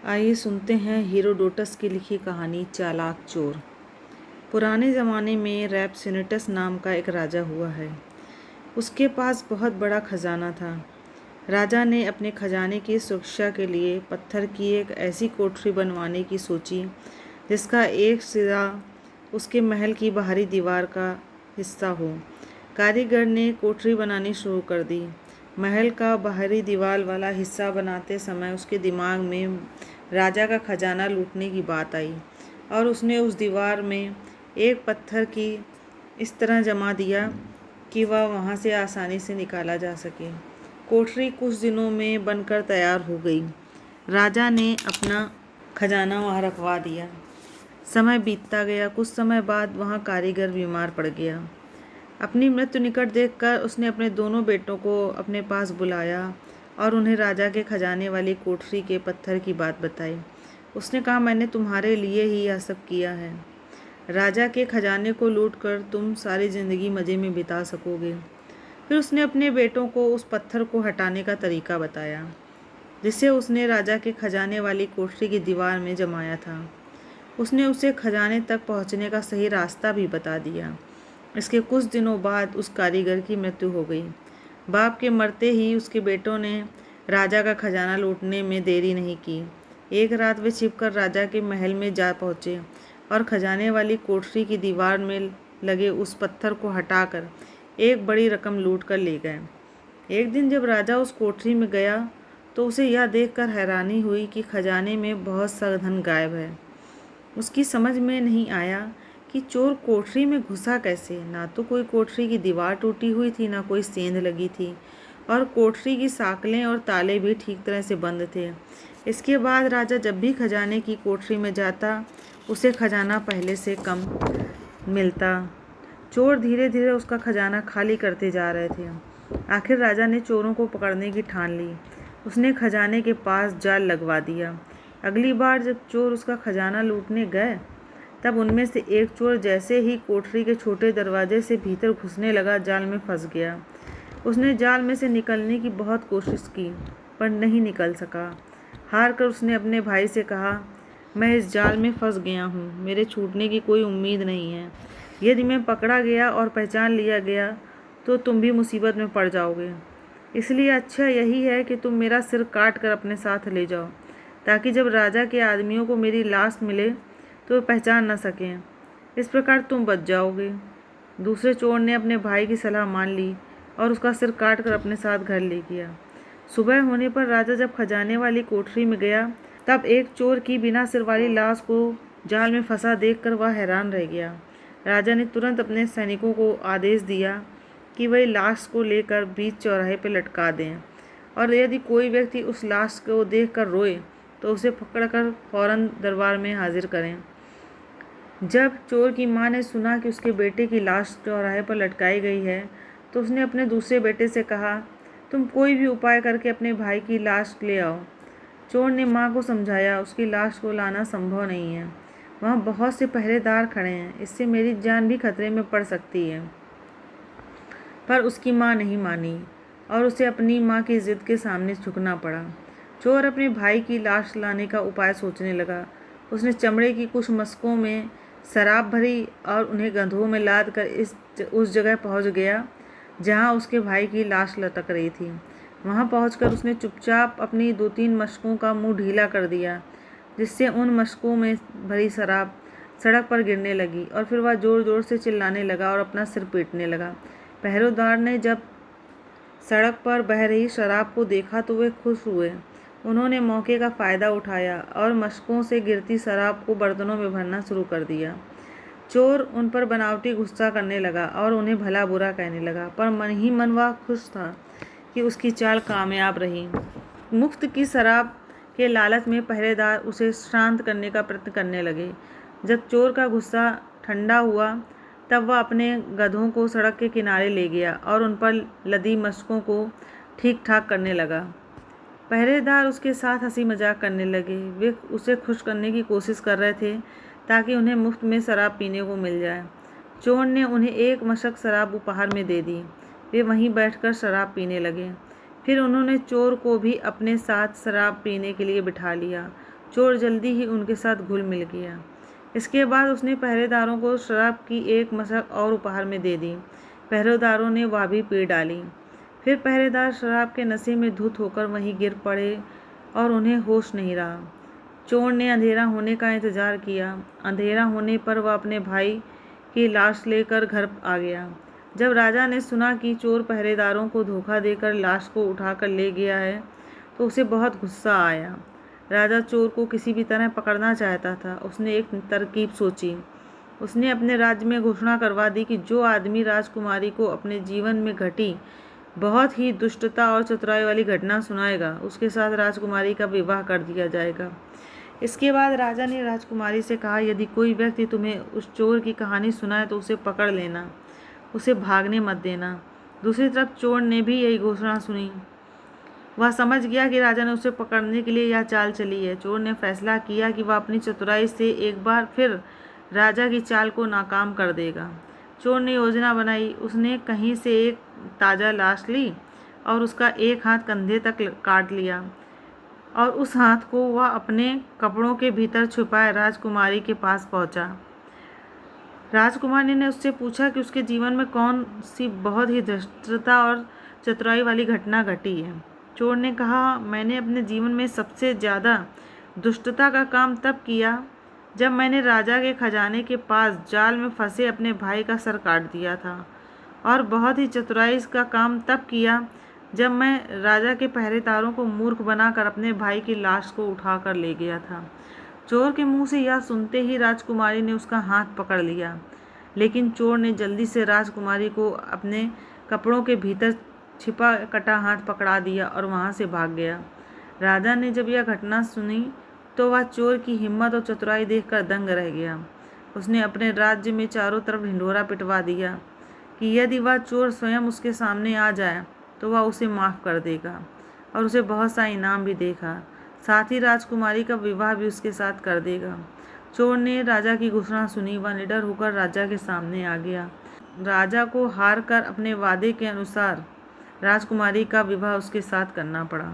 आइए सुनते हैं हेरोडोटस की लिखी कहानी चालाक चोर। पुराने ज़माने में रैपसिनेटस नाम का एक राजा हुआ है। उसके पास बहुत बड़ा खजाना था। राजा ने अपने खजाने की सुरक्षा के लिए पत्थर की एक ऐसी कोठरी बनवाने की सोची जिसका एक सिरा उसके महल की बाहरी दीवार का हिस्सा हो। कारीगर ने कोठरी बनानी शुरू कर दी। महल का बाहरी दीवार वाला हिस्सा बनाते समय उसके दिमाग में राजा का खजाना लूटने की बात आई और उसने उस दीवार में एक पत्थर की इस तरह जमा दिया कि वह वहाँ से आसानी से निकाला जा सके। कोठरी कुछ दिनों में बनकर तैयार हो गई। राजा ने अपना खजाना वहाँ रखवा दिया। समय बीतता गया। कुछ समय बाद वहाँ कारीगर बीमार पड़ गया। अपनी मृत्यु निकट देखकर उसने अपने दोनों बेटों को अपने पास बुलाया और उन्हें राजा के खजाने वाली कोठरी के पत्थर की बात बताई। उसने कहा, मैंने तुम्हारे लिए ही यह सब किया है। राजा के खजाने को लूटकर तुम सारी ज़िंदगी मज़े में बिता सकोगे। फिर उसने अपने बेटों को उस पत्थर को हटाने का तरीका बताया जिसे उसने राजा के खजाने वाली कोठरी की दीवार में जमाया था। उसने उसे खजाने तक पहुंचने का सही रास्ता भी बता दिया। इसके कुछ दिनों बाद उस कारीगर की मृत्यु हो गई। बाप के मरते ही उसके बेटों ने राजा का खजाना लूटने में देरी नहीं की। एक रात वे छिपकर राजा के महल में जा पहुँचे और खजाने वाली कोठरी की दीवार में लगे उस पत्थर को हटाकर एक बड़ी रकम लूट कर ले गए। एक दिन जब राजा उस कोठरी में गया तो उसे यह देखकर हैरानी हुई कि खजाने में बहुत सा धन गायब है। उसकी समझ में नहीं आया कि चोर कोठरी में घुसा कैसे। ना तो कोई कोठरी की दीवार टूटी हुई थी, ना कोई सेंध लगी थी और कोठरी की साकलें और ताले भी ठीक तरह से बंद थे। इसके बाद राजा जब भी खजाने की कोठरी में जाता उसे खजाना पहले से कम मिलता। चोर धीरे धीरे उसका खजाना खाली करते जा रहे थे। आखिर राजा ने चोरों को पकड़ने की ठान ली। उसने खजाने के पास जाल लगवा दिया। अगली बार जब चोर उसका खजाना लूटने गए तब उनमें से एक चोर जैसे ही कोठरी के छोटे दरवाजे से भीतर घुसने लगा, जाल में फंस गया। उसने जाल में से निकलने की बहुत कोशिश की पर नहीं निकल सका। हार कर उसने अपने भाई से कहा, मैं इस जाल में फंस गया हूँ, मेरे छूटने की कोई उम्मीद नहीं है। यदि मैं पकड़ा गया और पहचान लिया गया तो तुम भी मुसीबत में पड़ जाओगे। इसलिए अच्छा यही है कि तुम मेरा सिर काट कर अपने साथ ले जाओ, ताकि जब राजा के आदमियों को मेरी लाश मिले तो पहचान न सकें। इस प्रकार तुम बच जाओगे। दूसरे चोर ने अपने भाई की सलाह मान ली और उसका सिर काट कर अपने साथ घर ले गया। सुबह होने पर राजा जब खजाने वाली कोठरी में गया तब एक चोर की बिना सिर वाली लाश को जाल में फंसा देखकर वह हैरान रह गया। राजा ने तुरंत अपने सैनिकों को आदेश दिया कि वह लाश को लेकर बीच चौराहे पर लटका दें और यदि कोई व्यक्ति उस लाश को देखकर रोए तो उसे पकड़कर फौरन दरबार में हाजिर करें। जब चोर की मां ने सुना कि उसके बेटे की लाश चौराहे पर लटकाई गई है तो उसने अपने दूसरे बेटे से कहा, तुम कोई भी उपाय करके अपने भाई की लाश ले आओ। चोर ने मां को समझाया, उसकी लाश को लाना संभव नहीं है, वहाँ बहुत से पहरेदार खड़े हैं, इससे मेरी जान भी खतरे में पड़ सकती है। पर उसकी मां नहीं मानी और उसे अपनी मां की जिद के सामने झुकना पड़ा। चोर अपने भाई की लाश लाने का उपाय सोचने लगा। उसने चमड़े की कुछ मशकों में शराब भरी और उन्हें गंधों में लाद कर उस जगह पहुंच गया जहां उसके भाई की लाश लटक रही थी। वहां पहुंचकर उसने चुपचाप अपनी 2-3 मशकों का मुंह ढीला कर दिया, जिससे उन मशकों में भरी शराब सड़क पर गिरने लगी और फिर वह ज़ोर ज़ोर से चिल्लाने लगा और अपना सिर पीटने लगा। पहरेदार ने जब सड़क पर बह रही शराब को देखा तो वे खुश हुए। उन्होंने मौके का फ़ायदा उठाया और मशकों से गिरती शराब को बर्तनों में भरना शुरू कर दिया। चोर उन पर बनावटी गुस्सा करने लगा और उन्हें भला बुरा कहने लगा, पर मन ही मन वह खुश था कि उसकी चाल कामयाब रही। मुफ्त की शराब के लालच में पहरेदार उसे शांत करने का प्रयत्न करने लगे। जब चोर का गुस्सा ठंडा हुआ तब वह अपने गधों को सड़क के किनारे ले गया और उन पर लदी मशकों को ठीक ठाक करने लगा। पहरेदार उसके साथ हंसी मजाक करने लगे। वे उसे खुश करने की कोशिश कर रहे थे ताकि उन्हें मुफ्त में शराब पीने को मिल जाए। चोर ने उन्हें एक मशक शराब उपहार में दे दी। वे वहीं बैठकर शराब पीने लगे। फिर उन्होंने चोर को भी अपने साथ शराब पीने के लिए बिठा लिया। चोर जल्दी ही उनके साथ घुल मिल गया। इसके बाद उसने पहरेदारों को शराब की एक मशक और उपहार में दे दी। पहरेदारों ने वह भी पी डाली। फिर पहरेदार शराब के नशे में धुत होकर वहीं गिर पड़े और उन्हें होश नहीं रहा। चोर ने अंधेरा होने का इंतजार किया। अंधेरा होने पर वह अपने भाई की लाश लेकर घर आ गया। जब राजा ने सुना कि चोर पहरेदारों को धोखा देकर लाश को उठाकर ले गया है तो उसे बहुत गुस्सा आया। राजा चोर को किसी भी तरह पकड़ना चाहता था। उसने एक तरकीब सोची। उसने अपने राज्य में घोषणा करवा दी कि जो आदमी राजकुमारी को अपने जीवन में घटी बहुत ही दुष्टता और चतुराई वाली घटना सुनाएगा, उसके साथ राजकुमारी का विवाह कर दिया जाएगा। इसके बाद राजा ने राजकुमारी से कहा, यदि कोई व्यक्ति तुम्हें उस चोर की कहानी सुनाए तो उसे पकड़ लेना, उसे भागने मत देना। दूसरी तरफ चोर ने भी यही घोषणा सुनी। वह समझ गया कि राजा ने उसे पकड़ने के लिए यह चाल चली है। चोर ने फैसला किया कि वह अपनी चतुराई से एक बार फिर राजा की चाल को नाकाम कर देगा। चोर ने योजना बनाई। उसने कहीं से एक ताज़ा लाश ली और उसका एक हाथ कंधे तक काट लिया और उस हाथ को वह अपने कपड़ों के भीतर छुपाए राजकुमारी के पास पहुंचा। राजकुमारी ने उससे पूछा कि उसके जीवन में कौन सी बहुत ही धृष्टता और चतुराई वाली घटना घटी है। चोर ने कहा, मैंने अपने जीवन में सबसे ज़्यादा दुष्टता का काम तब किया जब मैंने राजा के खजाने के पास जाल में फंसे अपने भाई का सर काट दिया था, और बहुत ही चतुराई का काम तब किया जब मैं राजा के पहरेदारों को मूर्ख बनाकर अपने भाई की लाश को उठा कर ले गया था। चोर के मुंह से यह सुनते ही राजकुमारी ने उसका हाथ पकड़ लिया, लेकिन चोर ने जल्दी से राजकुमारी को अपने कपड़ों के भीतर छिपा कटा हाथ पकड़ा दिया और वहाँ से भाग गया। राजा ने जब यह घटना सुनी तो वह चोर की हिम्मत और चतुराई देखकर दंग रह गया। उसने अपने राज्य में चारों तरफ ढिंढोरा पिटवा दिया कि यदि वह चोर स्वयं उसके सामने आ जाए तो वह उसे माफ़ कर देगा और उसे बहुत सा इनाम भी देगा, साथ ही राजकुमारी का विवाह भी उसके साथ कर देगा। चोर ने राजा की घोषणा सुनी। वह निडर होकर राजा के सामने आ गया। राजा को हार कर अपने वादे के अनुसार राजकुमारी का विवाह उसके साथ करना पड़ा।